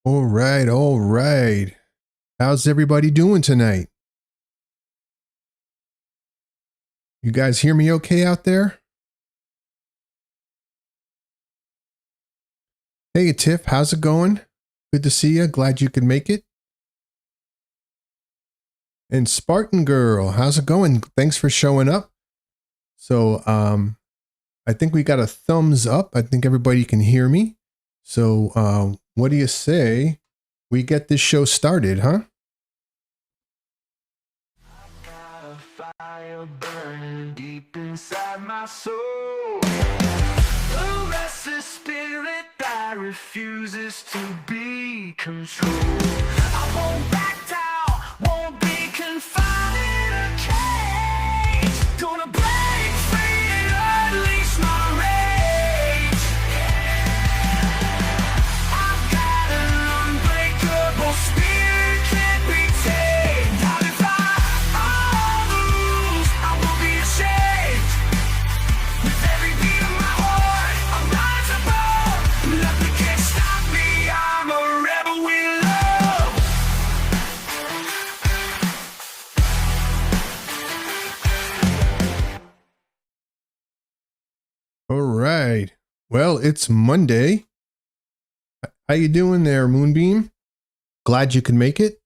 All right, all right. How's everybody doing tonight? You guys hear me okay out there? Hey, Tiff, how's it going? Good to see you. Glad you could make it. And Spartan Girl, how's it going? Thanks for showing up. So, I think we got a thumbs up. I think everybody can hear me. So, what do you say we get this show started, huh? Got a fire burning deep inside my soul. A restless spirit that refuses to be controlled. I won't back down, won't be confined in a cage. Gonna break free and unleash my rage. I've got an unbreakable spirit, can't be tamed. I'll defy all the rules, I won't be ashamed. With every beat of my heart, I'll rise above. Nothing can stop me, I'm a rebel with love. All right. Well, it's Monday. How you doing there, Moonbeam? Glad you could make it.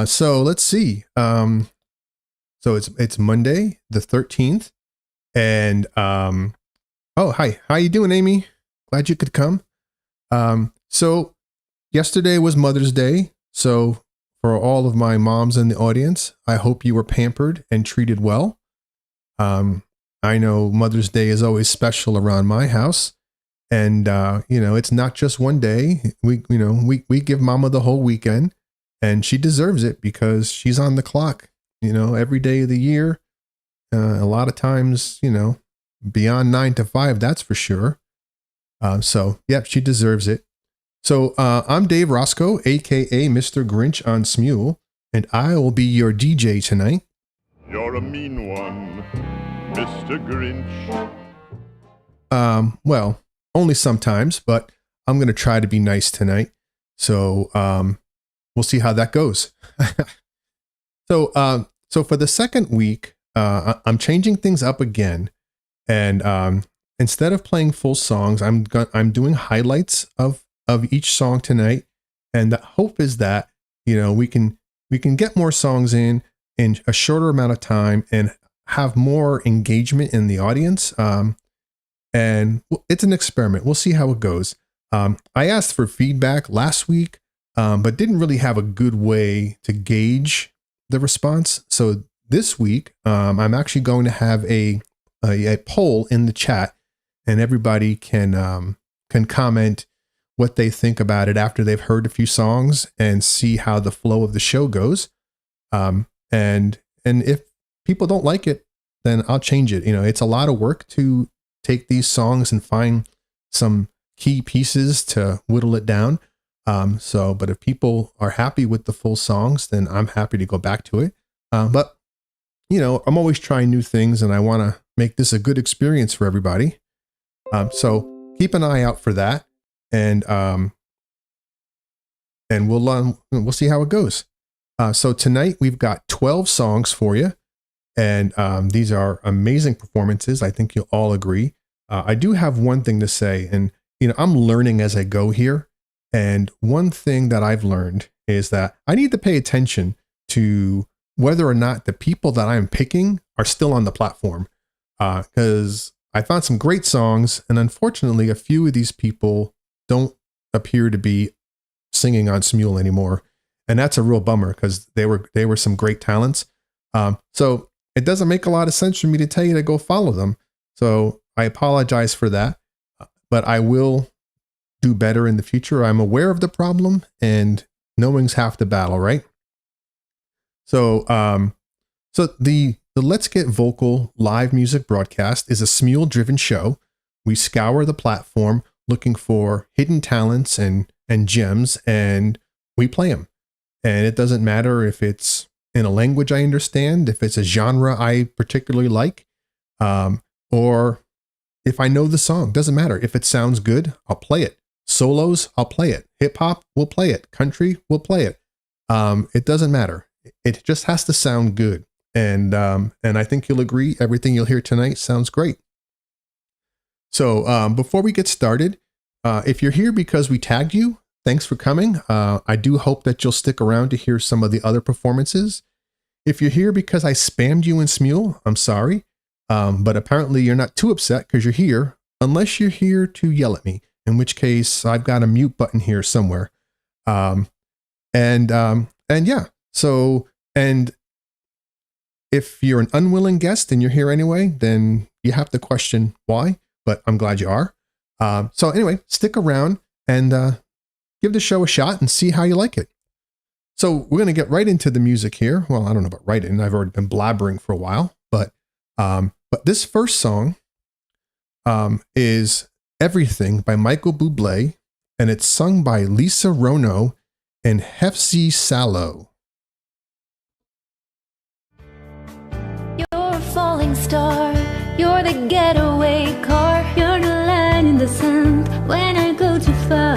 So let's see. So it's Monday, the 13th. And oh, hi. How you doing, Amy? Glad you could come. So yesterday was Mother's Day. So for all of my moms in the audience, I hope you were pampered and treated well. I know Mother's Day is always special around my house. And it's not just one day. We give Mama the whole weekend, and she deserves it because she's on the clock, every day of the year. A lot of times, beyond 9 to 5, that's for sure. So, yep, she deserves it. So, I'm Dave Roscoe, aka MrGrynch on Smule, and I will be your DJ tonight. You're a mean one, Mr. Grinch. Well, only sometimes, but I'm going to try to be nice tonight. So, we'll see how that goes. So for the second week, I'm changing things up again. And, instead of playing full songs, I'm doing highlights of each song tonight. And the hope is that, we can get more songs in a shorter amount of time and have more engagement in the audience. And it's an experiment. We'll see how it goes. I asked for feedback last week, but didn't really have a good way to gauge the response. So this week, I'm actually going to have a poll in the chat, and everybody can comment what they think about it after they've heard a few songs and see how the flow of the show goes. And if people don't like it, then I'll change it. It's a lot of work to take these songs and find some key pieces to whittle it down. But if people are happy with the full songs, then I'm happy to go back to it. But I'm always trying new things, and I want to make this a good experience for everybody. So keep an eye out for that, and we'll see how it goes. So tonight we've got 12 songs for you, and these are amazing performances. I think you'll all agree. I do have one thing to say, and I'm learning as I go here. And one thing that I've learned is that I need to pay attention to whether or not the people that I'm picking are still on the platform. Because I found some great songs, and unfortunately, a few of these people don't appear to be singing on Smule anymore. And that's a real bummer because they were some great talents. So it doesn't make a lot of sense for me to tell you to go follow them. So I apologize for that, but I will do better in the future. I'm aware of the problem, and knowing's half the battle, right? So, the Let's Get Vocal live music broadcast is a Smule-driven show. We scour the platform looking for hidden talents and gems, and we play them. And it doesn't matter if it's in a language I understand, if it's a genre I particularly like, or if I know the song. Doesn't matter. If it sounds good, I'll play it. Solos, I'll play it. Hip hop, we'll play it. Country, we'll play it. It doesn't matter. It just has to sound good. And I think you'll agree, everything you'll hear tonight sounds great. So before we get started, if you're here because we tagged you, thanks for coming. I do hope that you'll stick around to hear some of the other performances. If you're here because I spammed you in Smule, I'm sorry. But apparently you're not too upset because you're here, unless you're here to yell at me, in which case I've got a mute button here somewhere. And yeah, so, and if you're an unwilling guest and you're here anyway, then you have to question why, but I'm glad you are. So anyway, stick around and give the show a shot and see how you like it. So we're going to get right into the music here. Well, I don't know about right in. I've already been blabbering for a while, but this first song is Everything by Michael Bublé, and it's sung by Lisa Rono and Hefzi Sallow. You're a falling star, you're the getaway car, you're the line in the sand when I go too far.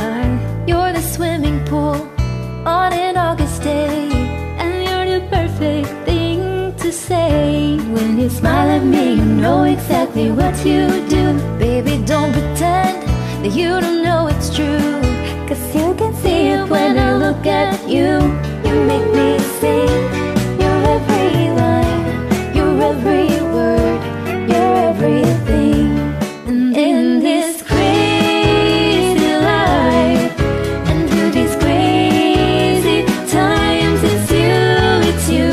You're the swimming pool on an August day, and you're the perfect thing to say. When you smile at me, you know exactly what you do. Baby, don't pretend that you don't know it's true, 'cause you can see it when I look at you. You make me sing, you're every line, you're every word, you're everything. And in this crazy life, and through these crazy times, it's you,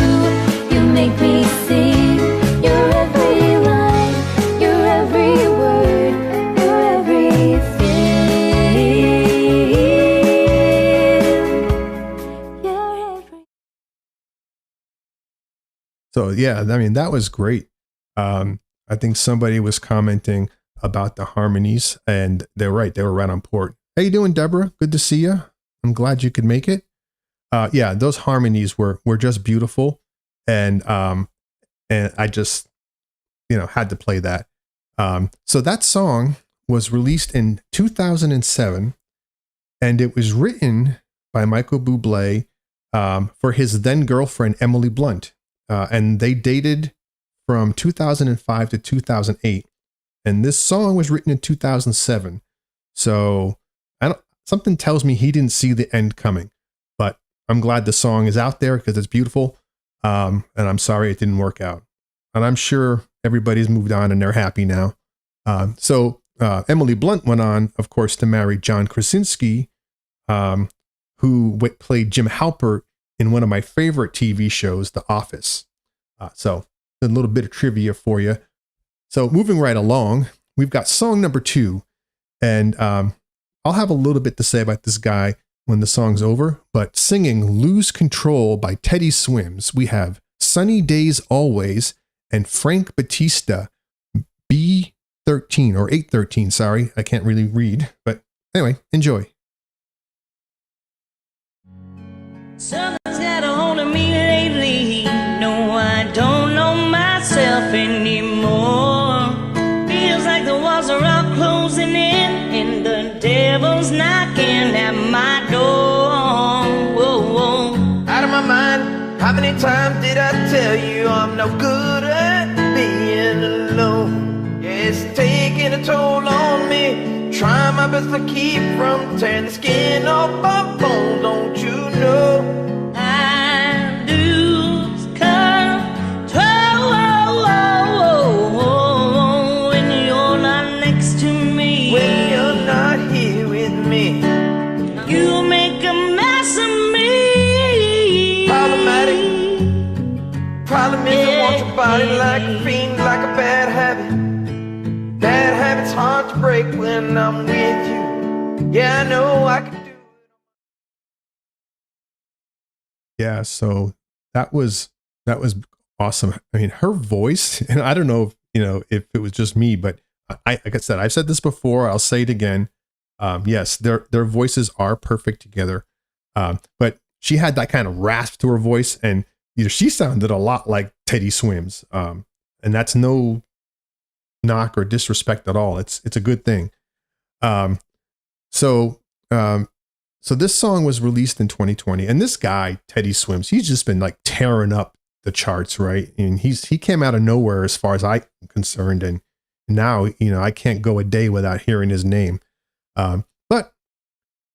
you make me sing. You're every line, you're every word, you're everything. You're every. So yeah, I mean, that was great. I think somebody was commenting about the harmonies, and they're right. They were right on port. How you doing, Deborah? Good to see you. I'm glad you could make it. Yeah, those harmonies were just beautiful. And I just, had to play that. So that song was released in 2007, and it was written by Michael Bublé for his then girlfriend, Emily Blunt. And they dated from 2005 to 2008. And this song was written in 2007. So something tells me he didn't see the end coming, but I'm glad the song is out there because it's beautiful. And I'm sorry it didn't work out. And I'm sure everybody's moved on and they're happy now. So Emily Blunt went on, of course, to marry John Krasinski, who played Jim Halpert in one of my favorite TV shows, The Office. So a little bit of trivia for you. So moving right along, we've got song number 2. And I'll have a little bit to say about this guy when the song's over, but singing Lose Control by Teddy Swims, we have Sunny Days Always and Frank Batista, B13 or 813, sorry, I can't really read, but anyway, enjoy. Something's got a hold of me lately. No, I don't know myself anymore. Feels like the walls are all closing in, and the devil's knocking at my door. Whoa, whoa. Out of my mind, how many times did I tell you I'm no good at being alone? Yeah, it's taking a toll on me, trying my best to keep from tearing the skin off my bones, don't you know? I lose control when you're not next to me. When you're not here with me, You make a mess of me. problematic. Problem is I want your body like a fiend, like a bad habit. Bad habits hard to break when I'm with you. Yeah, I know I can do it. Yeah, so that was awesome. I mean, her voice, and I don't know if it was just me, but like I said, I've said this before, I'll say it again. Yes, their voices are perfect together. But she had that kind of rasp to her voice, and she sounded a lot like Teddy Swims. And that's no knock or disrespect at all. It's a good thing. So So this song was released in 2020, and this guy, Teddy Swims, he's just been like tearing up the charts, right? And he came out of nowhere as far as I'm concerned, and now, I can't go a day without hearing his name. But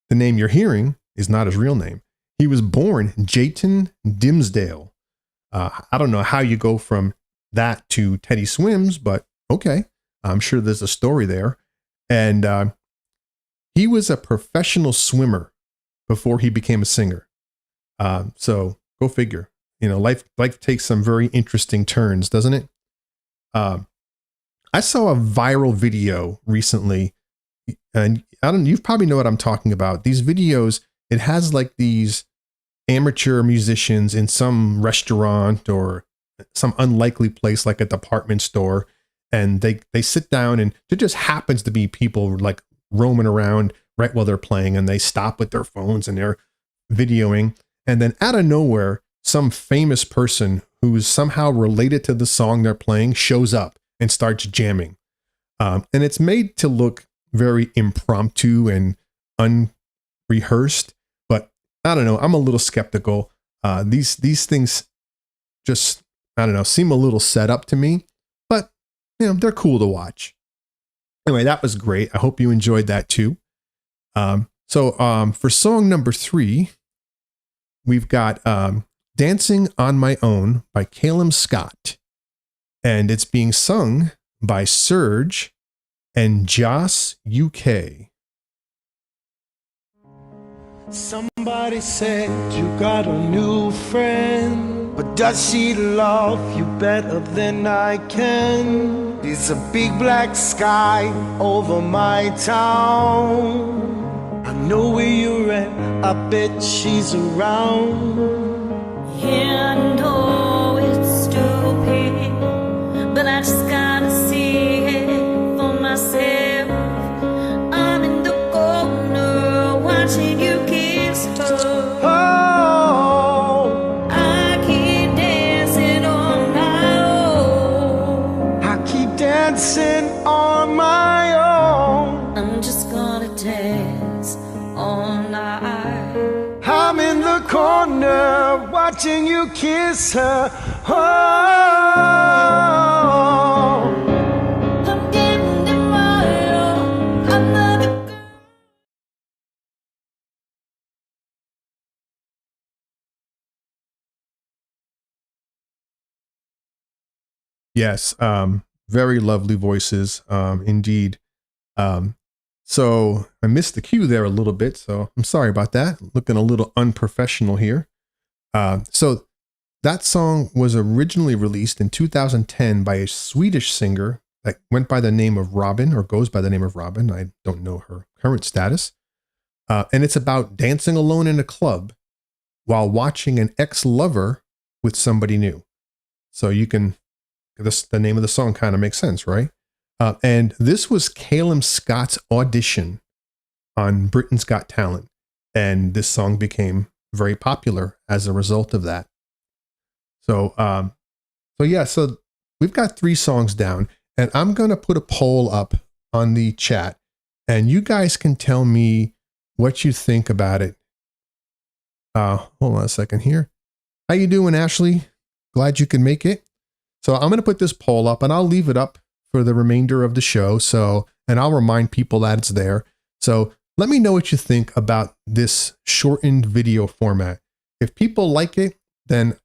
the name you're hearing is not his real name. He was born Jayton Dimsdale. I don't know how you go from that to Teddy Swims, but okay. I'm sure there's a story there. And he was a professional swimmer before he became a singer. So go figure. Life takes some very interesting turns, doesn't it? I saw a viral video recently, and you probably know what I'm talking about. These videos, it has like these amateur musicians in some restaurant or some unlikely place like a department store, and they sit down, and there just happens to be people like roaming around right while they're playing, and they stop with their phones and they're videoing, and then out of nowhere, some famous person who's somehow related to the song they're playing shows up and starts jamming. And it's made to look very impromptu and unrehearsed, but I don't know. I'm a little skeptical. These things just, I don't know, seem a little set up to me, but they're cool to watch. Anyway, that was great. I hope you enjoyed that too. So for song number 3, we've got Dancing on My Own by Calum Scott. And it's being sung by Serge and Joss UK. Somebody said you got a new friend, but does she love you better than I can? There's a big black sky over my town. I know where you're at, I bet she's around. Yeah, I know it's stupid, but I just gotta see it for myself. I'm in the corner watching you kiss her. Oh, I keep dancing on my own. I keep dancing on my own. I'm just gonna dance all night. I'm in the corner watching you kiss her. Oh, I'm getting in my own. I'm not a girl. Yes, very lovely voices, indeed. So I missed the cue there a little bit, so I'm sorry about that. Looking a little unprofessional here. So that song was originally released in 2010 by a Swedish singer that went by the name of Robin, or goes by the name of Robin. I don't know her current status. And it's about dancing alone in a club while watching an ex-lover with somebody new. So you can, the name of the song kind of makes sense, right? And this was Calum Scott's audition on Britain's Got Talent. And this song became very popular as a result of that. So we've got 3 songs down, and I'm going to put a poll up on the chat, and you guys can tell me what you think about it. Hold on a second here. How you doing, Ashley? Glad you can make it. So I'm going to put this poll up, and I'll leave it up for the remainder of the show. And I'll remind people that it's there. So let me know what you think about this shortened video format. If people like it, then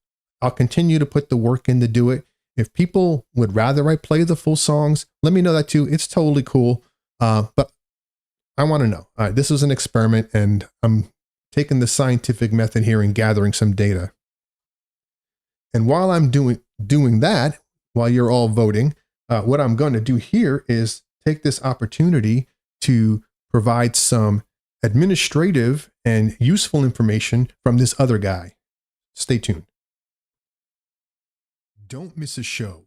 I'll continue to put the work in to do it. If people would rather I play the full songs, let me know that too. It's totally cool. But I want to know. This is an experiment, and I'm taking the scientific method here and gathering some data. And while I'm doing that, while you're all voting, what I'm going to do here is take this opportunity to provide some administrative and useful information from this other guy. Stay tuned. Don't miss a show.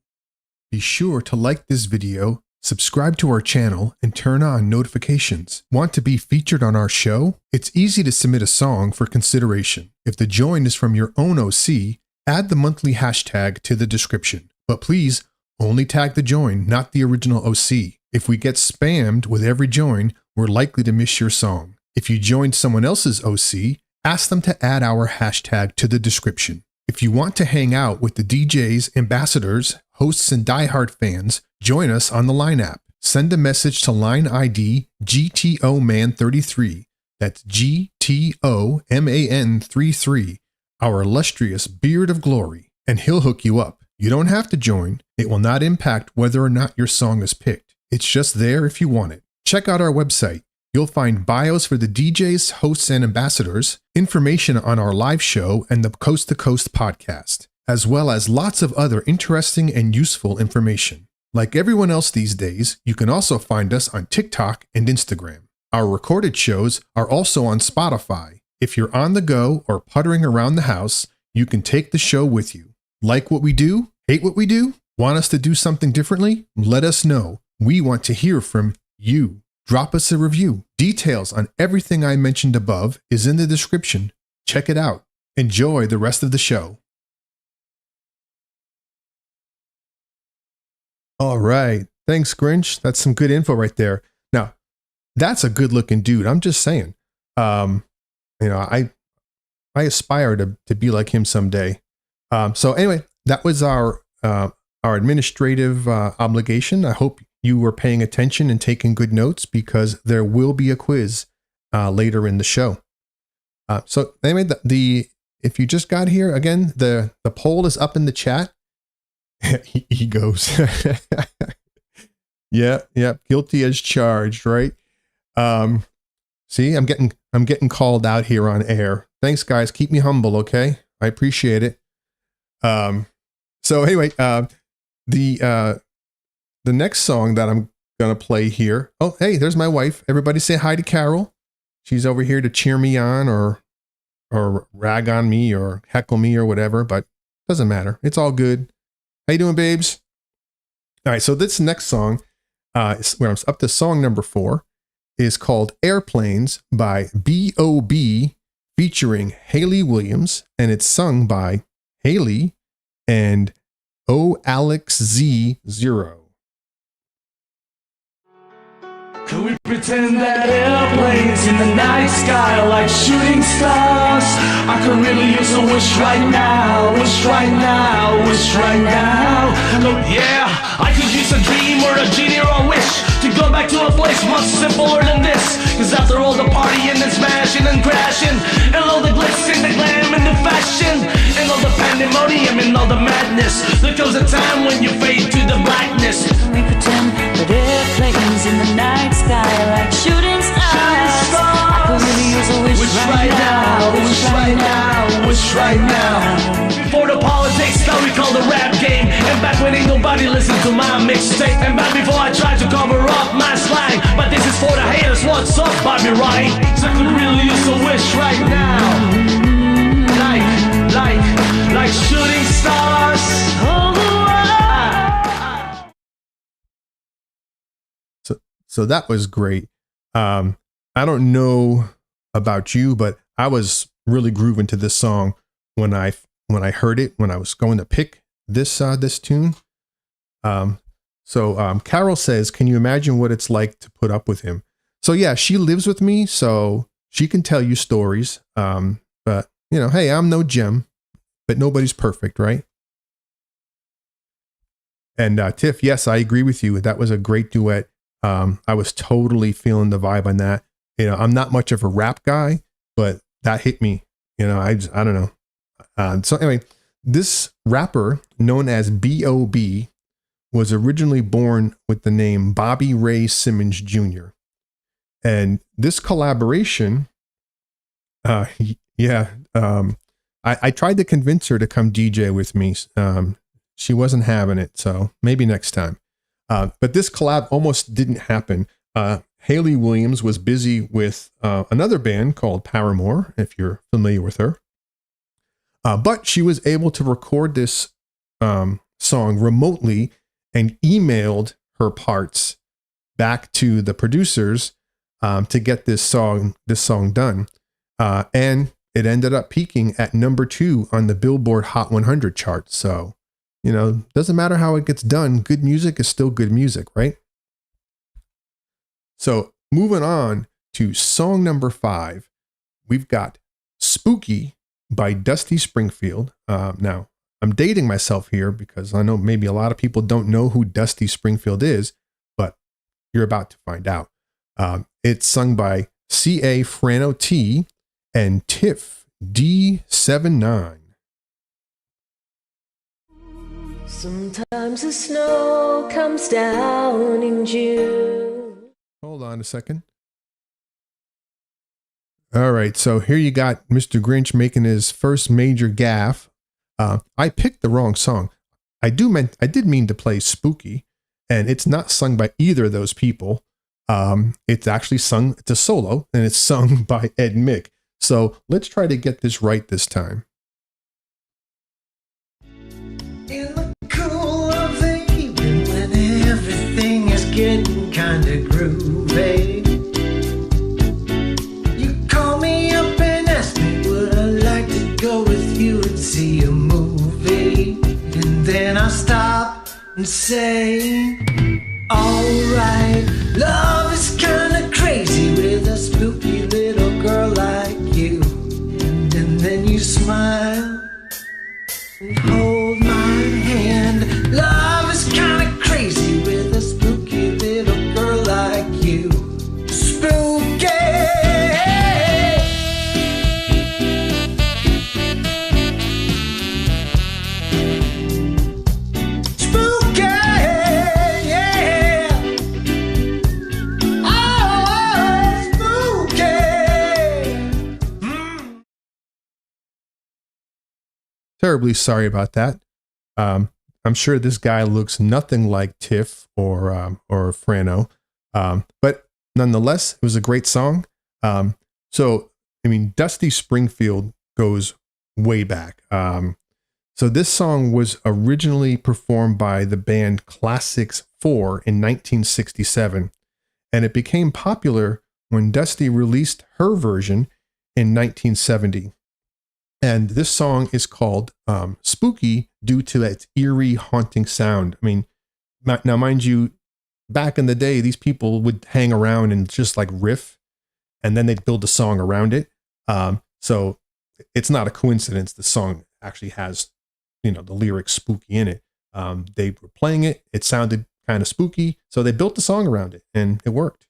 Be sure to like this video, subscribe to our channel, and turn on notifications. Want to be featured on our show? It's easy to submit a song for consideration. If the join is from your own OC, add the monthly hashtag to the description. But please, only tag the join, not the original OC. If we get spammed with every join, we're likely to miss your song. If you joined someone else's OC, ask them to add our hashtag to the description. If you want to hang out with the DJs, ambassadors, hosts, and diehard fans, join us on the Line app. Send a message to line ID GTOman33. That's GTOMAN33, our illustrious beard of glory, and he'll hook you up. You don't have to join. It will not impact whether or not your song is picked. It's just there if you want it. Check out our website. You'll find bios for the DJs, hosts, and ambassadors, information on our live show and the Coast to Coast podcast, as well as lots of other interesting and useful information. Like everyone else these days, you can also find us on TikTok and Instagram. Our recorded shows are also on Spotify. If you're on the go or puttering around the house, you can take the show with you. Like what we do? Hate what we do? Want us to do something differently? Let us know. We want to hear from you. Drop us a review. Details on everything I mentioned above is in the description. Check it out. Enjoy the rest of the show. All right. Thanks, Grinch. That's some good info right there. Now, that's a good looking dude. I'm just saying. I aspire to be like him someday. So anyway, that was our administrative obligation. I hope you were paying attention and taking good notes because there will be a quiz later in the show. So anyway, if you just got here again, the poll is up in the chat. he goes, yeah, guilty as charged, right? See, I'm getting called out here on air. Thanks, guys. Keep me humble, okay? I appreciate it. So anyway, the next song that I'm gonna play here. Oh, hey, there's my wife. Everybody say hi to Carol. She's over here to cheer me on or rag on me or heckle me or whatever, but doesn't matter. It's all good. How you doing, babes? All right, so this next song, where I'm up to song number 4, is called Airplanes by B.O.B. featuring Hayley Williams, and it's sung by Hayley and OAlexZ0. Can we pretend that airplanes in the night sky are like shooting stars? I could really use a wish right now, wish right now, wish right now. Look, yeah, I could use a dream or a genie or a wish to go back to a place much simpler than this. Cause after all the partying and smashing and crashing, and all the glitz and the glam and the fashion, and all the pandemonium and all the madness, there comes a time when you fade to the blackness. We pretend that airplanes in the night sky are like shooting stars. I could really use a wish right now, wish right now, wish right now. Before the politics, now we call the rap game. And back when ain't nobody listened to my mixtape. And back before I tried to cover up my slang. But this is for the haters, what's up, Bobby Right? So I could really use a wish right now. Like shooting stars. So that was great. I don't know about you, but I was really grooving to this song when I heard it, when I was going to pick this tune. So Carol says, can you imagine what it's like to put up with him? So yeah, she lives with me, so she can tell you stories. But hey, I'm no gem, but nobody's perfect, right? And Tiff, yes, I agree with you. That was a great duet. I was totally feeling the vibe on that. I'm not much of a rap guy, but that hit me. I don't know. So anyway, this rapper known as B.O.B. was originally born with the name Bobby Ray Simmons Jr. And this collaboration, I tried to convince her to come DJ with me. She wasn't having it, so maybe next time. But this collab almost didn't happen. Hayley Williams was busy with another band called Paramore, if you're familiar with her. But she was able to record this song remotely and emailed her parts back to the producers to get this song done. And it ended up peaking at number 2 on the Billboard Hot 100 chart. So, doesn't matter how it gets done. Good music is still good music, right? So moving on to song number 5. We've got Spooky by Dusty Springfield. Now, I'm dating myself here because I know maybe a lot of people don't know who Dusty Springfield is, but you're about to find out. It's sung by C.A. Frano T and Tiff D79. Sometimes the snow comes down in June. Hold on a second. All right, so here you got Mr. Grinch making his first major gaffe. I picked the wrong song. I did mean to play Spooky, and it's not sung by either of those people. It's actually sung, it's a solo, and it's sung by Ed Mick. So let's try to get this right this time. In the cool of the evening when everything is getting kinda groovy, you call me up and ask me would I like to go with you and see a movie, and then I stop and say, alright, love is kinda crazy with a spooky little girl like you, and then you smile and hold my hand. Love is kinda crazy with a spooky little girl like you. Spooky. Spooky, yeah. Oh, spooky. Terribly sorry about that. I'm sure this guy looks nothing like Tiff or Frano, but nonetheless, it was a great song. So, I mean, Dusty Springfield goes way back. So this song was originally performed by the band Classics 4 in 1967, and it became popular when Dusty released her version in 1970. And this song is called Spooky due to its eerie, haunting sound. I mean, now, mind you, back in the day, these people would hang around and just like riff, and then they'd build a song around it. So it's not a coincidence the song actually has, the lyrics spooky in it. They were playing it. It sounded kind of spooky. So they built the song around it, and it worked.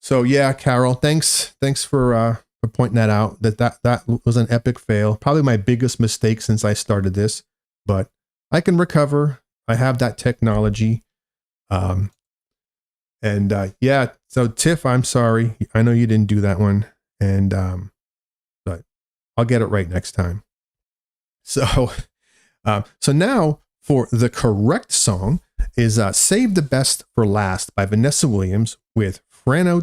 So yeah, Carol, thanks for pointing that out. That was an epic fail. Probably my biggest mistake since I started this, but I can recover. I have that technology. Yeah, so Tiff, I'm sorry. I know you didn't do that one, and but I'll get it right next time. So now for the correct song is Save the Best for Last by Vanessa Williams with C.A.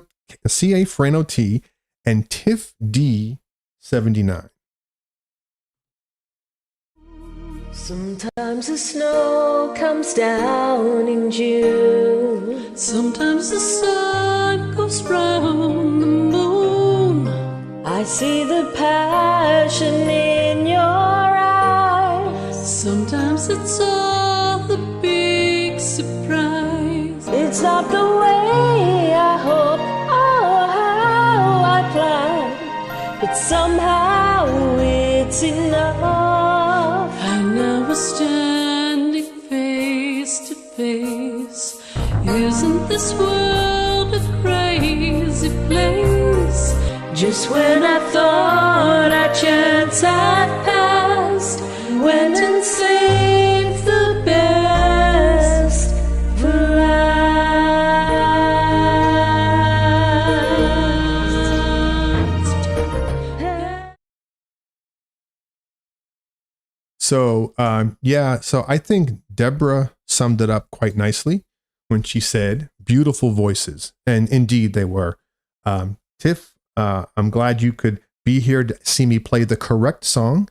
Frano T and Tiff D79. Sometimes the snow comes down in June. Sometimes the sun goes round the moon. I see the passion in your eyes. Sometimes it's all a big surprise. It's not the way I hope or how I planned, but somehow it's enough. And now we're standing face to face. Isn't this world a crazy place? Just when I thought our chance had passed, went and saved the best for last. So so I think Deborah summed it up quite nicely when she said beautiful voices, and indeed they were. Tiff, I'm glad you could be here to see me play the correct song.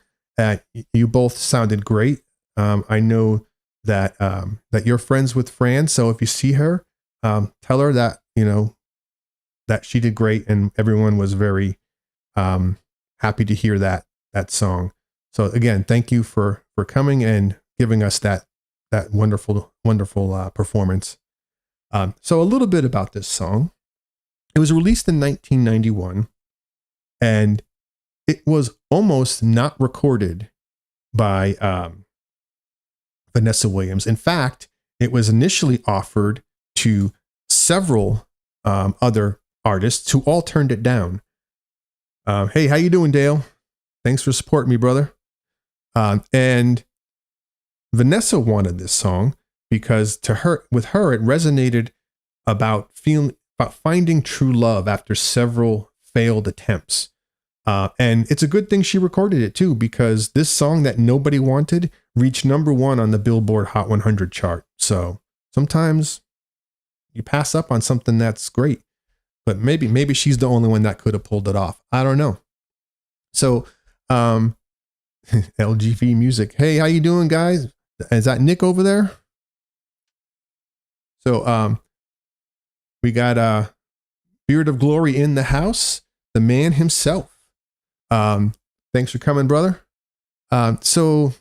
You both sounded great. I know that that you're friends with Fran, so if you see her, tell her that that she did great, and everyone was very happy to hear that song. So again, thank you for coming and giving us that wonderful performance. So a little bit about this song. It was released in 1991, and it was almost not recorded by Vanessa Williams. In fact, it was initially offered to several other artists who all turned it down. Hey, how you doing, Dale? Thanks for supporting me, brother. And Vanessa wanted this song because with her, it resonated about finding true love after several failed attempts. And it's a good thing she recorded it too, because this song that nobody wanted reached #1 on the Billboard Hot 100 chart. So sometimes you pass up on something that's great, but maybe she's the only one that could have pulled it off. I don't know. So, LGV Music. Hey, how you doing, guys? Is that Nick over there? So, we got Beard of Glory in the house, the man himself. Thanks for coming, brother. So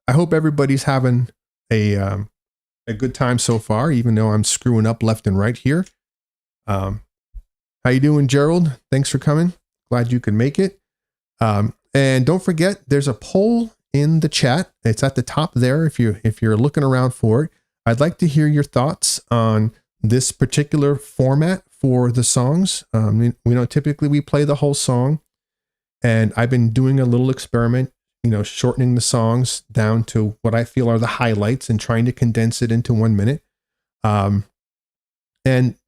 I hope everybody's having a good time so far, even though I'm screwing up left and right here. How you doing, Gerald? Thanks for coming. Glad you could make it. And don't forget, there's a poll in the chat. It's at the top there. If you're looking around for it, I'd like to hear your thoughts on this particular format for the songs. We know typically we play the whole song, and I've been doing a little experiment, shortening the songs down to what I feel are the highlights and trying to condense it into 1 minute. And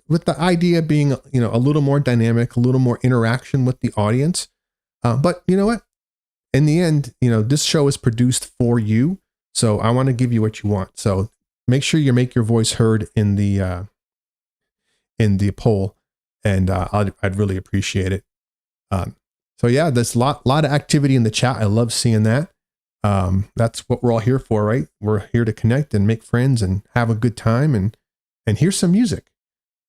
with the idea being, a little more dynamic, a little more interaction with the audience. But you know what? In the end, this show is produced for you. So I want to give you what you want. So make sure you make your voice heard in the poll, and I'd really appreciate it. So yeah, there's a lot of activity in the chat. I love seeing that. That's what we're all here for, right? We're here to connect and make friends and have a good time and hear some music.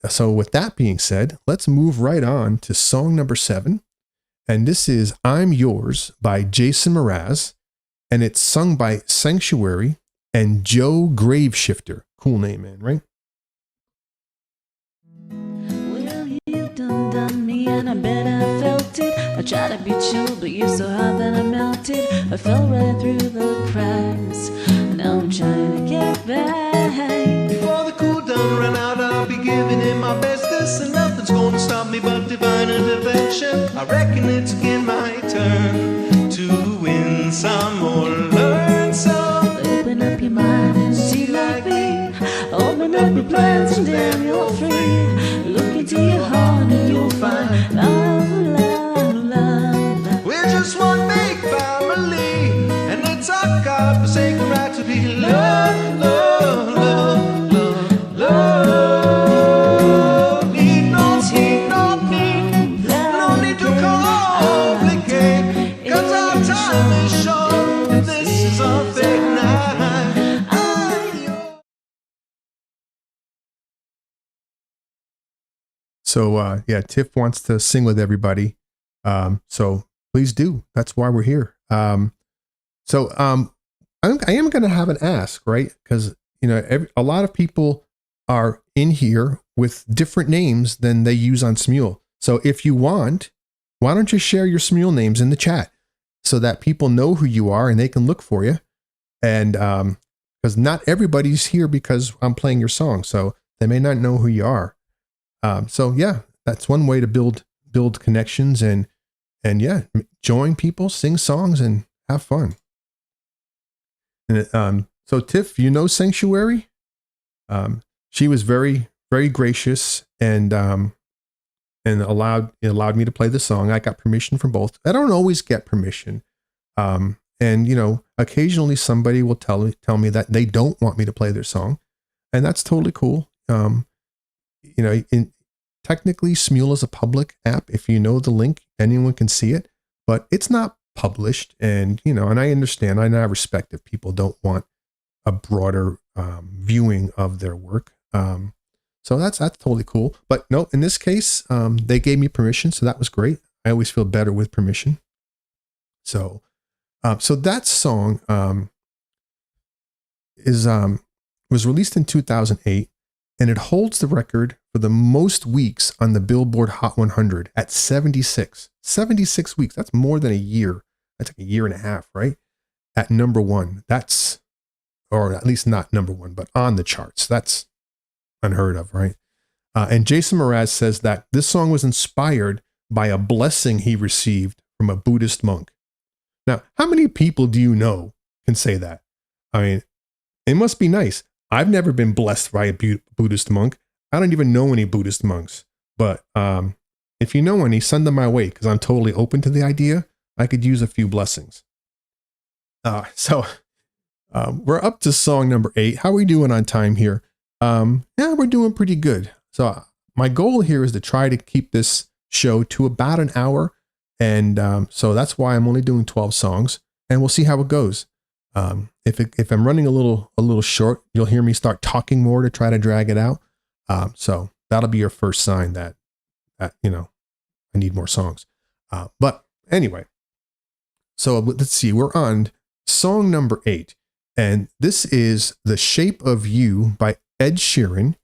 So with that being said, let's move right on to song number 7. And this is I'm Yours by Jason Mraz. And it's sung by Sanctuary and Joe Graveshifter. Cool name, man, right? Well, you done me, and I bet I felt it. I tried to be chill, but you're so hot that I melted. I fell right through the cracks. Now I'm trying to get back. Before the cool done run out, I'll be giving it my bestest, and nothing's gonna stop me but divine intervention. I reckon it's again my turn to win some or learn some. Open up your mind and see like me. Open up your plans and damn, you're free. Look into your heart and you'll find love, love, love, love. We're just one big family, and it's our God-forsaken right to be loved, love, love, love, love. Need no need, no need to complicate, 'cause our time is short, and this is our fate night. I'm yours. So yeah, Tiff wants to sing with everybody. So please do. That's why we're here. I am going to have an ask, right? Because a lot of people are in here with different names than they use on Smule. So if you want, why don't you share your Smule names in the chat so that people know who you are and they can look for you? And because not everybody's here because I'm playing your song, so they may not know who you are. So yeah, that's one way to build connections and yeah, join people, sing songs, and have fun. And so Tiff, Sanctuary. She was very, very gracious and allowed me to play the song. I got permission from both. I don't always get permission. And occasionally somebody will tell me that they don't want me to play their song, and that's totally cool. Technically Smule is a public app. If you know the link, anyone can see it, but it's not published. And, and I understand, and I respect if people don't want a broader viewing of their work. So that's totally cool. But no, in this case, they gave me permission. So that was great. I always feel better with permission. So that song was released in 2008. and it holds the record for the most weeks on the Billboard Hot 100 at 76. 76 weeks. That's more than a year. That's like a year and a half, right? At number one. That's, or at least not number one, but on the charts. That's unheard of, right? And Jason Mraz says that this song was inspired by a blessing he received from a Buddhist monk. Now, how many people do you know can say that? I mean, it must be nice. I've never been blessed by a Buddhist monk. I don't even know any Buddhist monks. But if you know any, send them my way, because I'm totally open to the idea. I could use a few blessings. So we're up to song number 8. How are we doing on time here? Yeah, we're doing pretty good. So my goal here is to try to keep this show to about an hour. And so that's why I'm only doing 12 songs, and we'll see how it goes. If I'm running a little short, you'll hear me start talking more to try to drag it out. So that'll be your first sign that you know, I need more songs. But anyway, so let's see, we're on song number 8, and this is The Shape of You by Ed Sheeran.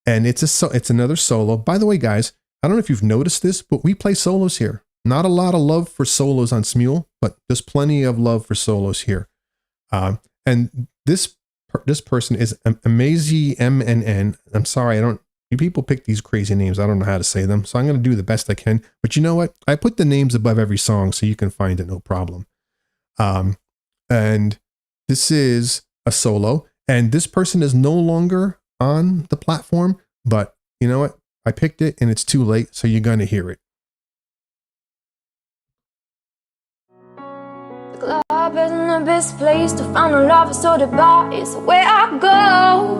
And it's another solo. By the way, guys, I don't know if you've noticed this, but we play solos here. Not a lot of love for solos on Smule, but there's plenty of love for solos here. And this person is Amazy MNN. I'm sorry, you people pick these crazy names. I don't know how to say them, so I'm going to do the best I can. But you know what? I put the names above every song so you can find it, no problem. And this is a solo, and this person is no longer on the platform, but you know what? I picked it, and it's too late, so you're going to hear it. The club isn't the best place to find a lover, so the bar is where I go.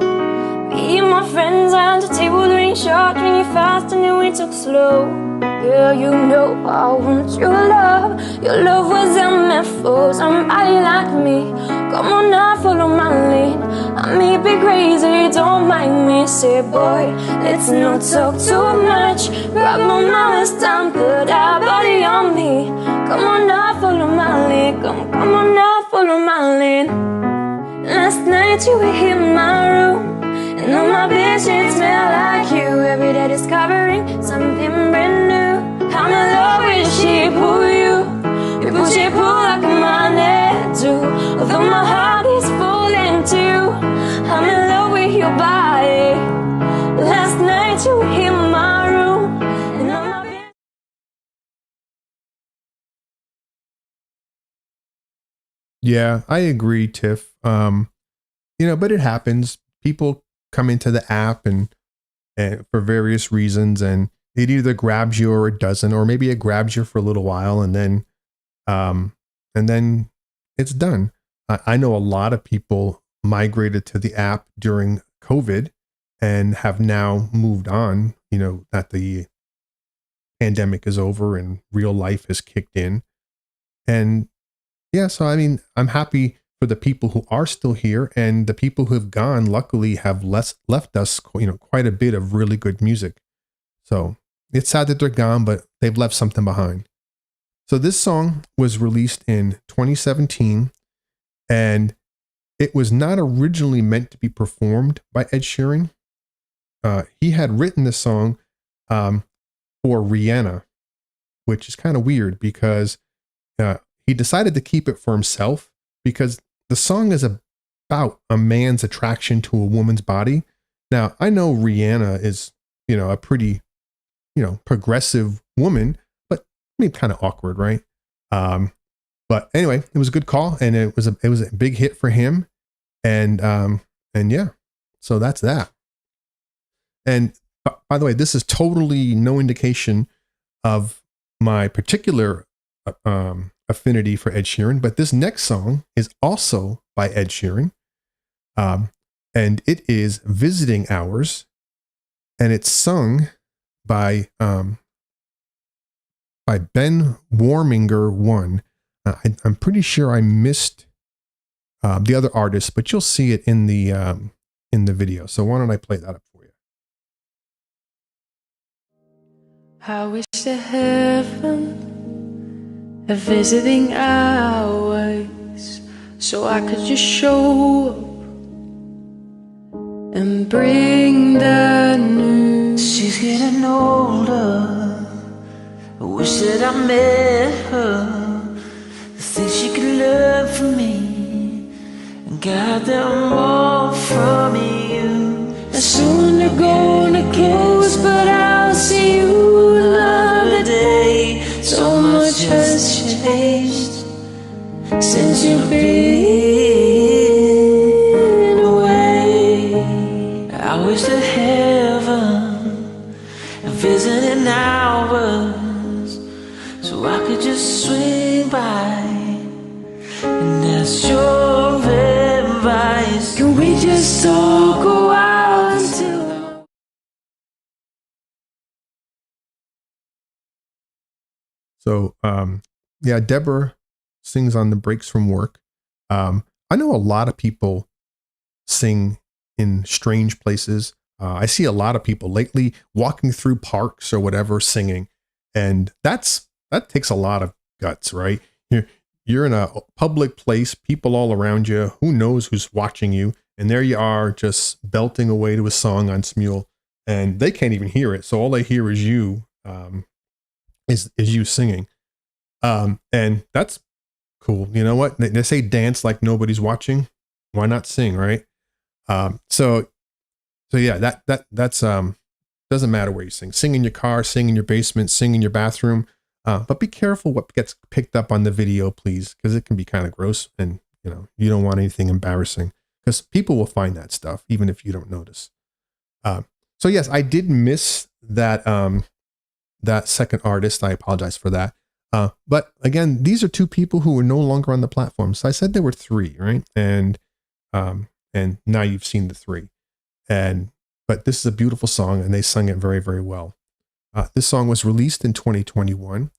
Me and my friends around the table doing shots, drinking fast and then we took slow. Yeah, you know I want your love. Your love wasn't meant for somebody like me. Come on now, follow my lead. I may be crazy, don't mind me. Say boy, let's not talk too much. Grab my mama's time, put our body on me. Come on now, follow my lead. Come on now, follow my lead. Last night you were in my room, and on my bedsheet smell like you. Every day discovering something brand new. I'm in love with she pull you. You push it pull like a magnet do. Although my heart is falling too, I'm in love with your body. Last night you were in my room, and on my bed. Yeah, I agree, Tiff. But it happens. People come into the app and for various reasons, and it either grabs you or it doesn't, or maybe it grabs you for a little while and then it's done. I know a lot of people migrated to the app during COVID and have now moved on, that the pandemic is over and real life has kicked in. And yeah, so I mean, I'm happy for the people who are still here, and the people who have gone, luckily, have left us, quite a bit of really good music. So it's sad that they're gone, but they've left something behind. So this song was released in 2017, and it was not originally meant to be performed by Ed Sheeran. He had written this song for Rihanna, which is kind of weird because he decided to keep it for himself, because the song is about a man's attraction to a woman's body. Now, I know Rihanna is, a pretty, progressive woman, but kind of awkward, right? But anyway, it was a good call, and it was a big hit for him. And yeah, so that's that. And by the way, this is totally no indication of my particular affinity for Ed Sheeran, but this next song is also by Ed Sheeran, and it is Visiting Hours, and it's sung by Ben Warminger 1. I'm pretty sure I missed the other artist, but you'll see it in the video. So why don't I play that up for you? I wish to heaven a visiting hours, so I could just show up and bring the news. She's getting older. I wish that I met her. The things she could learn from me and got them all from you. And soon they're gonna close, but I'll see you another day. So much has changed since you've been away. I wish that heaven visited hours so I could just swing by and ask your advice. Can we just talk a while until So, yeah, Deborah sings on the breaks from work. I know a lot of people sing in strange places. I see a lot of people lately walking through parks or whatever singing, and that takes a lot of guts, right? You're in a public place, people all around you, who knows who's watching you, and there you are just belting away to a song on Smule, and they can't even hear it, so all they hear is you, is you singing, and that's cool. You know what? They say dance like nobody's watching. Why not sing, right? So yeah, that's doesn't matter where you sing. Sing in your car, sing in your basement, sing in your bathroom. But be careful what gets picked up on the video, please, because it can be kind of gross, and you don't want anything embarrassing, because people will find that stuff even if you don't notice. So yes, I did miss that that second artist. I apologize for that. But again, these are two people who are no longer on the platform. So I said there were three, right? And now you've seen the three. But this is a beautiful song, and they sung it very, very well. This song was released in 2021,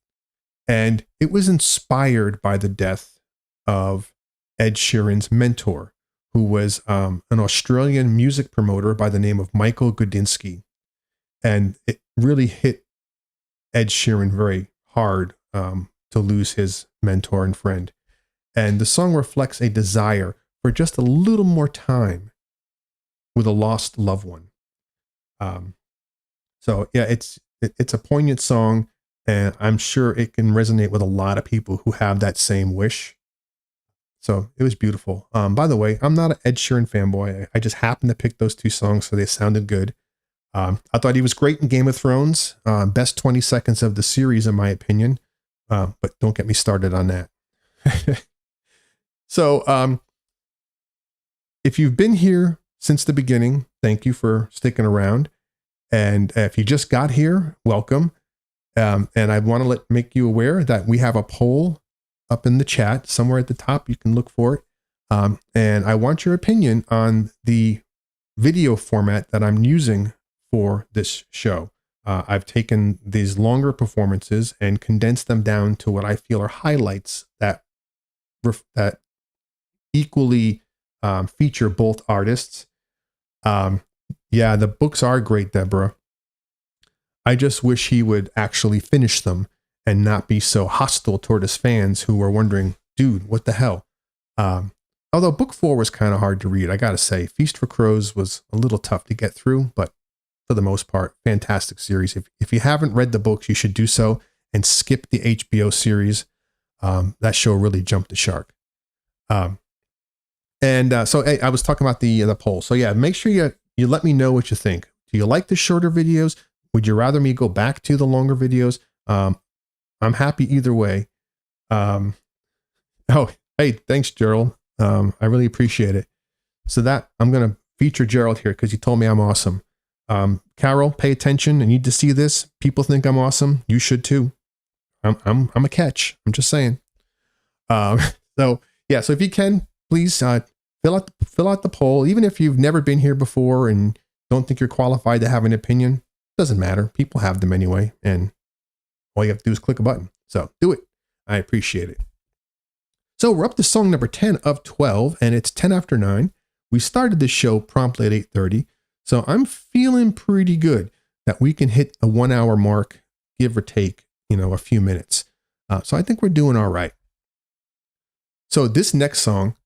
and it was inspired by the death of Ed Sheeran's mentor, who was an Australian music promoter by the name of Michael Gudinski. And it really hit Ed Sheeran very hard to lose his mentor and friend. And the song reflects a desire for just a little more time with a lost loved one. So yeah, it's a poignant song, and I'm sure it can resonate with a lot of people who have that same wish. So it was beautiful. By the way, I'm not an Ed Sheeran fanboy. I just happened to pick those two songs, so they sounded good. I thought he was great in Game of Thrones. Best 20 seconds of the series, in my opinion. But don't get me started on that. So if you've been here since the beginning, thank you for sticking around. And if you just got here, welcome. And I want to make you aware that we have a poll up in the chat somewhere at the top. You can look for it. And I want your opinion on the video format that I'm using for this show. I've taken these longer performances and condensed them down to what I feel are highlights that equally feature both artists. Yeah, the books are great, Deborah. I just wish he would actually finish them and not be so hostile toward his fans who were wondering, dude, what the hell? Although book 4 was kind of hard to read, I gotta say. Feast for Crows was a little tough to get through, but for the most part, fantastic series. If you haven't read the books, you should do so and skip the HBO series. That show really jumped the shark. So hey, I was talking about the poll. So yeah, make sure you let me know what you think. Do you like the shorter videos? Would you rather me go back to the longer videos? I'm happy either way. Oh, hey, thanks, Gerald. I really appreciate it. So that I'm going to feature Gerald here because he told me I'm awesome. Carol, pay attention. I need to see this. People think I'm awesome. You should too. I'm a catch. I'm just saying. So yeah, so if you can, please fill out the poll. Even if you've never been here before and don't think you're qualified to have an opinion, doesn't matter. People have them anyway, and all you have to do is click a button. So do it. I appreciate it. So we're up to song number 10 of 12, and it's 10 after 9. We started this show promptly at 8:30, so I'm feeling pretty good that we can hit the 1 hour mark, give or take, a few minutes. So I think we're doing all right. So this next song,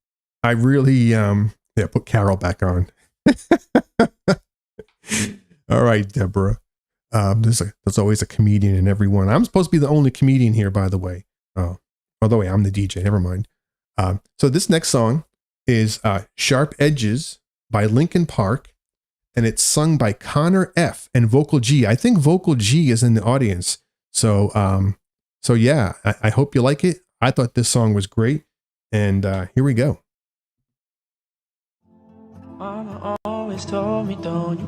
I really, put Carol back on. right, Deborah. There's always a comedian in everyone. I'm supposed to be the only comedian here, by the way. Oh, by the way, I'm the DJ. Never mind. So this next song is Sharp Edges by Linkin Park, and it's sung by Connor F. and Vocal G. I think Vocal G is in the audience. So yeah, I hope you like it. I thought this song was great, and here we go. Mama always told me, don't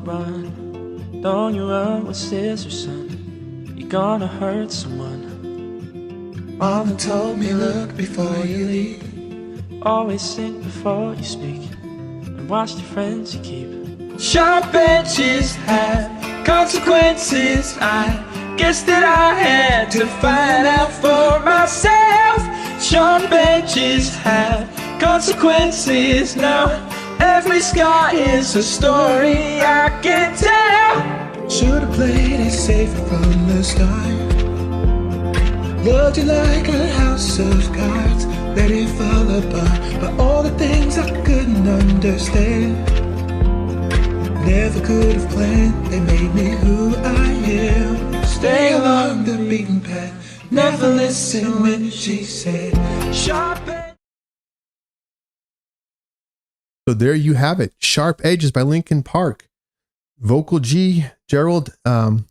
you run with sister, son. You're gonna hurt someone. Mama told me, look before you leave. Always think before you speak, and watch the friends you keep. Sharp edges have consequences. I guess that I had to find out for myself. Sharp edges have consequences. Now every scar is a story I can tell. Should've played it safe from the start. Loved you like a house of cards, let it fall apart. But all the things I couldn't understand, never could have planned. They made me who I am. Stay along the beaten path, never listen when she said sharp edges. So there you have it. Sharp Edges by Linkin Park. Vocal G, Gerald. I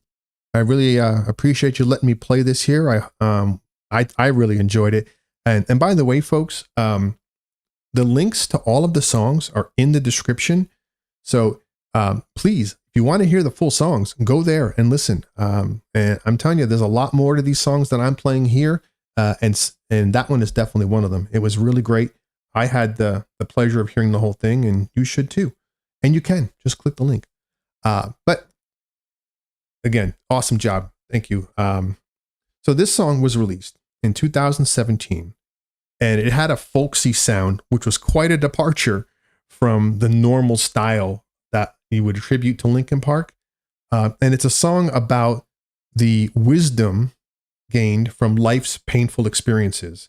really appreciate you letting me play this here. I really enjoyed it. And by the way, folks, the links to all of the songs are in the description. So please, if you want to hear the full songs, go there and listen. And I'm telling you, there's a lot more to these songs that I'm playing here. And that one is definitely one of them. It was really great. I had the pleasure of hearing the whole thing, and you should too. And you can just click the link. But again, awesome job. Thank you. So this song was released in 2017, and it had a folksy sound, which was quite a departure from the normal style that you would attribute to Linkin Park. And it's a song about the wisdom gained from life's painful experiences.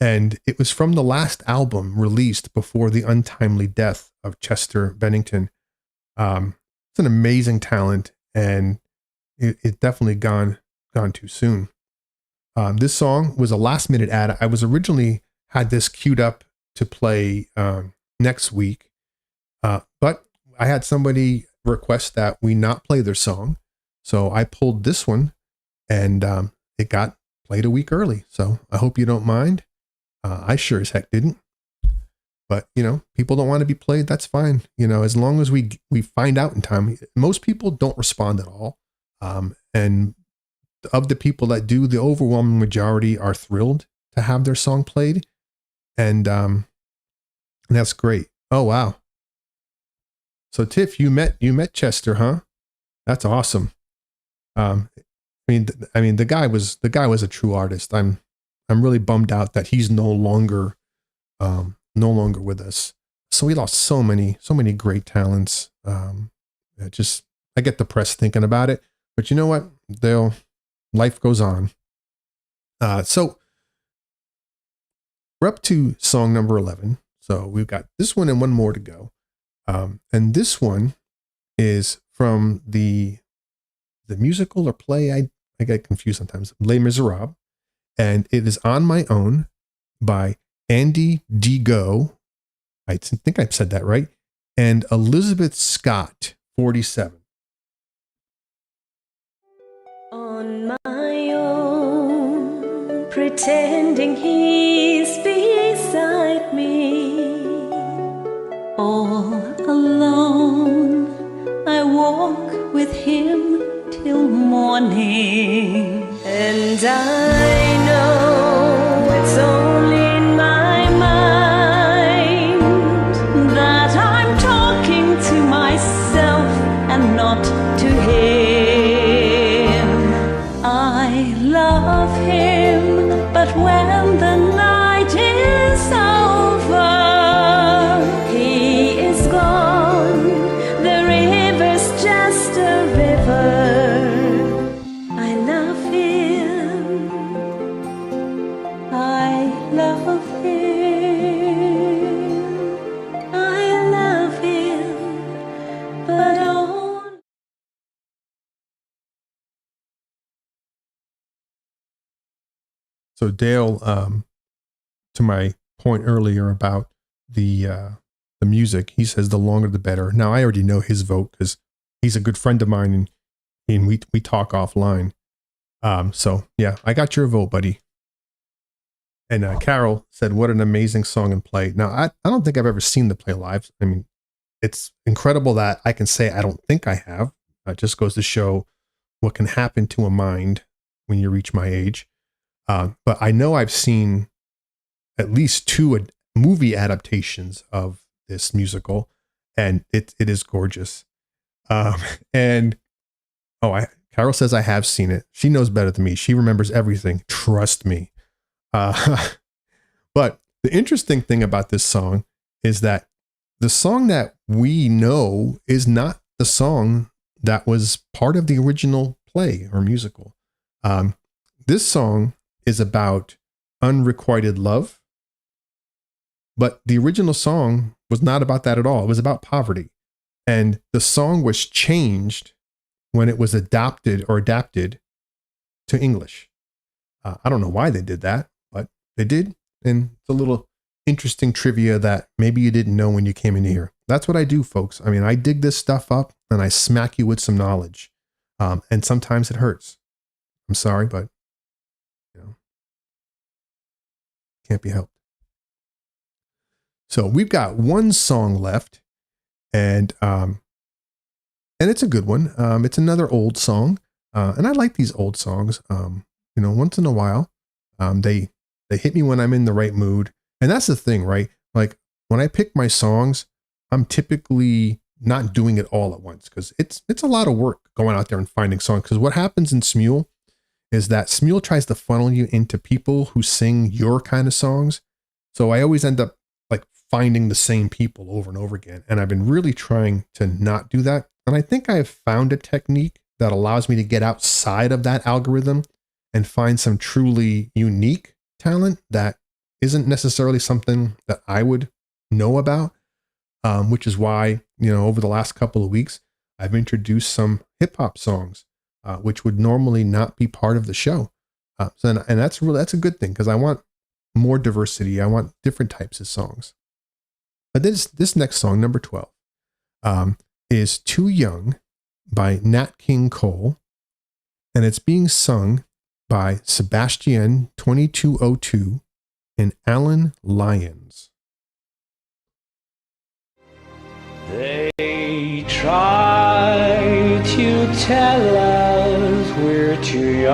And it was from the last album released before the untimely death of Chester Bennington. It's an amazing talent, and it definitely gone too soon. This song was a last minute add. I was originally had this queued up to play next week, but I had somebody request that we not play their song, so I pulled this one, and it got played a week early. So I hope you don't mind. I sure as heck didn't. But, people don't want to be played. That's fine. As long as we find out in time. Most people don't respond at all. And of the people that do, the overwhelming majority are thrilled to have their song played. And that's great. Oh, wow. So Tiff, you met Chester, huh? That's awesome. I mean, the guy was a true artist. I'm really bummed out that he's no longer with us. So we lost so many great talents. I get depressed thinking about it, but you know what? Life goes on. So we're up to song number 11. So we've got this one and one more to go. And this one is from the musical or play. I get confused sometimes. Les Miserables. And it is On My Own by Andy Digo. I think I've said that right. And Elizabeth Scott, 47. On my own, pretending he's beside me. All alone, I walk with him till morning. And I know it's only in my mind that I'm talking to myself and not to him. I love him, but when the night is over, he is gone. The river's just a river. I love him. I love So Dale, to my point earlier about the music, he says the longer the better. Now I already know his vote because he's a good friend of mine, and we talk offline. So yeah, I got your vote, buddy. And Carol said, "What an amazing song and play." Now I don't think I've ever seen the play live. I mean, it's incredible that I can say I don't think I have. It just goes to show what can happen to a mind when you reach my age. But I know I've seen at least 2 movie adaptations of this musical, and it is gorgeous. And Carol says I have seen it. She knows better than me. She remembers everything. Trust me. But the interesting thing about this song is that the song that we know is not the song that was part of the original play or musical. This song is about unrequited love, but the original song was not about that at all. It was about poverty. And the song was changed when it was adapted to English. I don't know why they did that, but they did. And it's a little interesting trivia that maybe you didn't know when you came in here. That's what I do, folks. I mean, I dig this stuff up and I smack you with some knowledge. And sometimes it hurts. I'm sorry, but can't be helped. So we've got one song left, and it's a good one. It's another old song, and I like these old songs. Once in a while, they hit me when I'm in the right mood, and that's the thing, right? Like when I pick my songs, I'm typically not doing it all at once because it's a lot of work going out there and finding songs. Because what happens in Smule is that Smule tries to funnel you into people who sing your kind of songs. So I always end up like finding the same people over and over again. And I've been really trying to not do that. And I think I have found a technique that allows me to get outside of that algorithm and find some truly unique talent that isn't necessarily something that I would know about, which is why, over the last couple of weeks, I've introduced some hip hop songs, which would normally not be part of the show. And that's a good thing because I want more diversity. I want different types of songs. But this next song, number 12, is Too Young by Nat King Cole. And it's being sung by Sebastian 2202 and Alan Lyons. They try to tell us we're too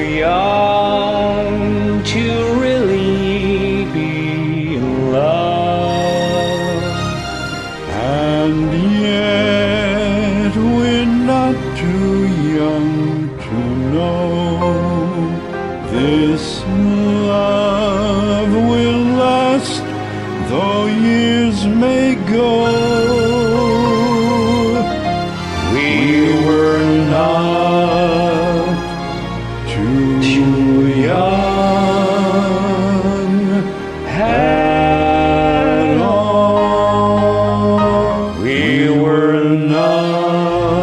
young to really be in love. And yet we're not too young to know this love will last, though years may go. We were not too young at all. We were not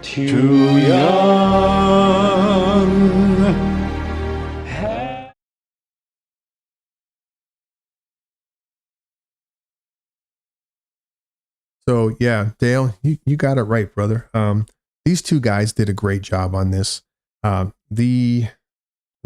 too young. So yeah, Dale, you got it right, brother. These 2 guys did a great job on this. Let's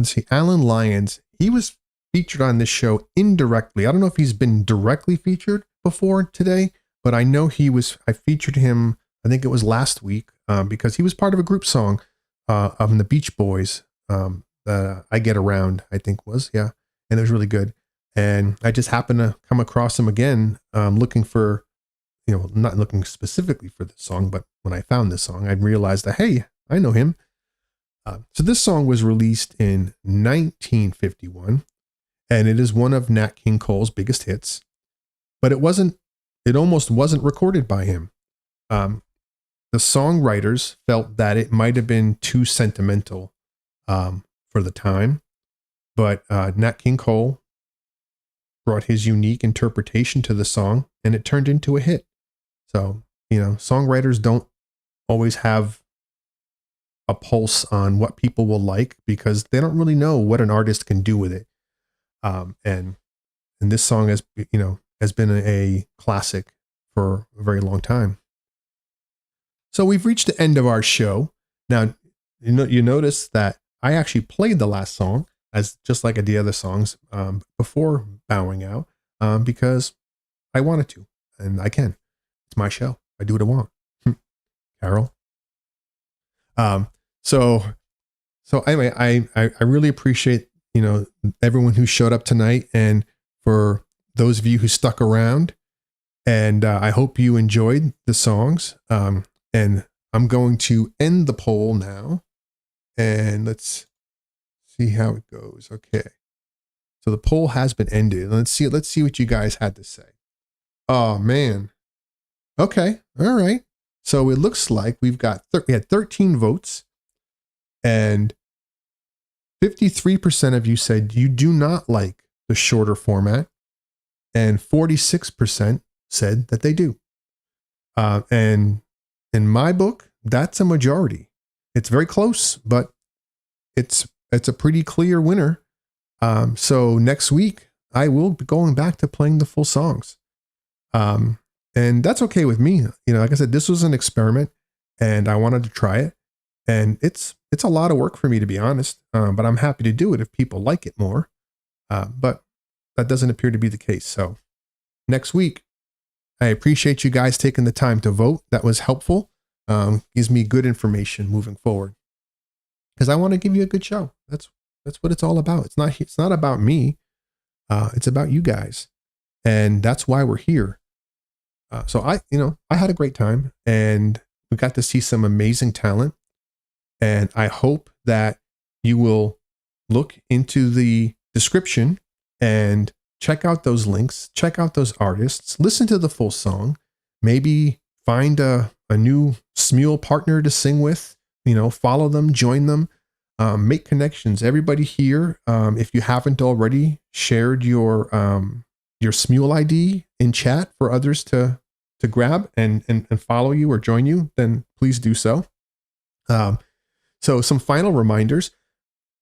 see, Alan Lyons, he was featured on this show indirectly. I don't know if he's been directly featured before today, but I know I featured him, I think it was last week, because he was part of a group song of the Beach Boys, I Get Around, I think was, yeah. And it was really good. And I just happened to come across him again, looking for, not looking specifically for this song, but when I found this song, I realized that, hey, I know him. So this song was released in 1951, and it is one of Nat King Cole's biggest hits, but it almost wasn't recorded by him. The songwriters felt that it might have been too sentimental for the time, but Nat King Cole brought his unique interpretation to the song, and it turned into a hit. So, songwriters don't always have a pulse on what people will like, because they don't really know what an artist can do with it. And this song has been a classic for a very long time. So we've reached the end of our show. Now, you notice that I actually played the last song as just like the other songs before bowing out, because I wanted to, and I can. It's my show. I do what I want. Carol. So anyway, I really appreciate, everyone who showed up tonight, and for those of you who stuck around, and I hope you enjoyed the songs. And I'm going to end the poll now, and let's see how it goes. Okay. So the poll has been ended. Let's see what you guys had to say. Oh man. Okay. All right. So it looks like we had 13 votes, and 53% of you said you do not like the shorter format, and 46% said that they do. And in my book, that's a majority. It's very close, but it's a pretty clear winner. So next week I will be going back to playing the full songs. And that's okay with me. Like I said, this was an experiment, and I wanted to try it, and it's a lot of work for me, to be honest. But I'm happy to do it if people like it more. But that doesn't appear to be the case. So next week, I appreciate you guys taking the time to vote. That was helpful. Gives me good information moving forward, because I want to give you a good show. That's what it's all about. It's not about me. It's about you guys, and that's why we're here. So I had a great time, and we got to see some amazing talent, and I hope that you will look into the description and check out those links, check out those artists, listen to the full song, maybe find a new Smule partner to sing with, follow them, join them, make connections. Everybody here, if you haven't already shared your Smule ID in chat for others to grab and follow you or join you, then please do so. So some final reminders.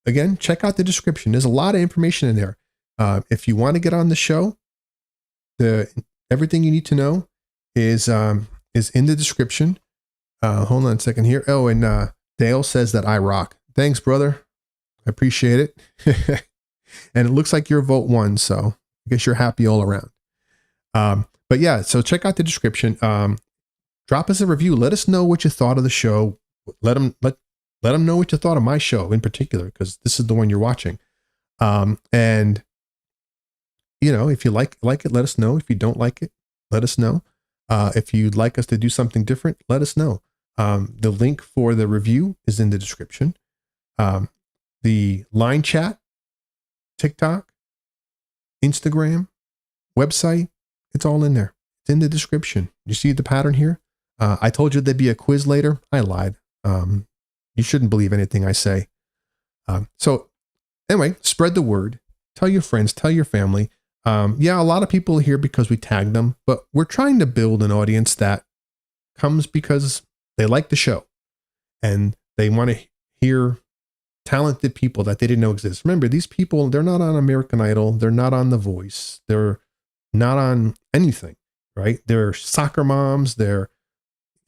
Again, check out the description. There's a lot of information in there. If you want to get on the show, everything you need to know is in the description. Hold on a second here. Oh, and Dale says that I rock. Thanks, brother. I appreciate it. And it looks like your vote won, so I guess you're happy all around. But yeah, so check out the description. Drop us a review. Let us know what you thought of the show. Let them know what you thought of my show in particular, because this is the one you're watching. And if you like it, let us know. If you don't like it, let us know. If you'd like us to do something different, let us know. The link for the review is in the description. The line chat, TikTok, Instagram, website, it's all in there. It's in the description. You see the pattern here? I told you there'd be a quiz later. I lied. You shouldn't believe anything I say. So anyway, spread the word. Tell your friends, tell your family. Yeah, a lot of people are here because we tagged them, but we're trying to build an audience that comes because they like the show and they want to hear talented people that they didn't know exist. Remember, these people, they're not on American Idol. They're not on The Voice. They're not on anything, right? They're soccer moms. They're,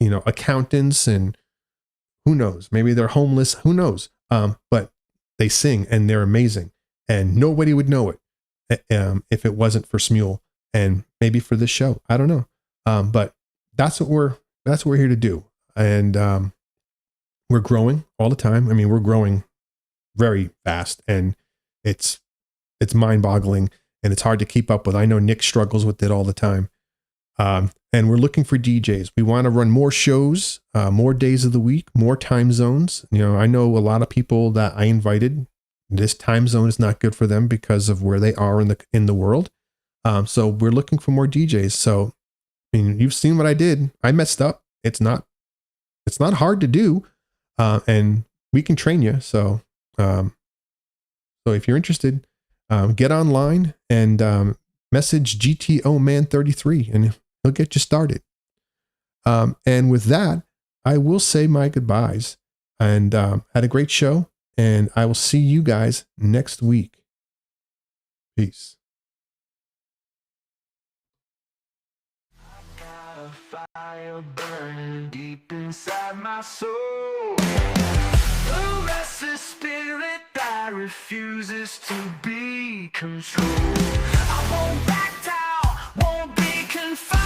accountants, and who knows? Maybe they're homeless. Who knows? But they sing and they're amazing, and nobody would know it if it wasn't for Smule and maybe for this show. I don't know. But that's what we're here to do. And we're growing all the time. I mean, we're growing very fast, and it's mind-boggling, and it's hard to keep up with. I know Nick struggles with it all the time. And we're looking for DJs. We want to run more shows, more days of the week, more time zones. I know a lot of people that I invited, this time zone is not good for them because of where they are in the world. So we're looking for more DJs. So, you've seen what I did. I messed up. It's not hard to do. And we can train you. So if you're interested, get online and message GTO Man 33 and he'll get you started. And with that, I will say my goodbyes. and had a great show. And I will see you guys next week. Peace. Got a fire burning deep inside my soul. The restless spirit that refuses to be controlled. I won't back down, won't be confined.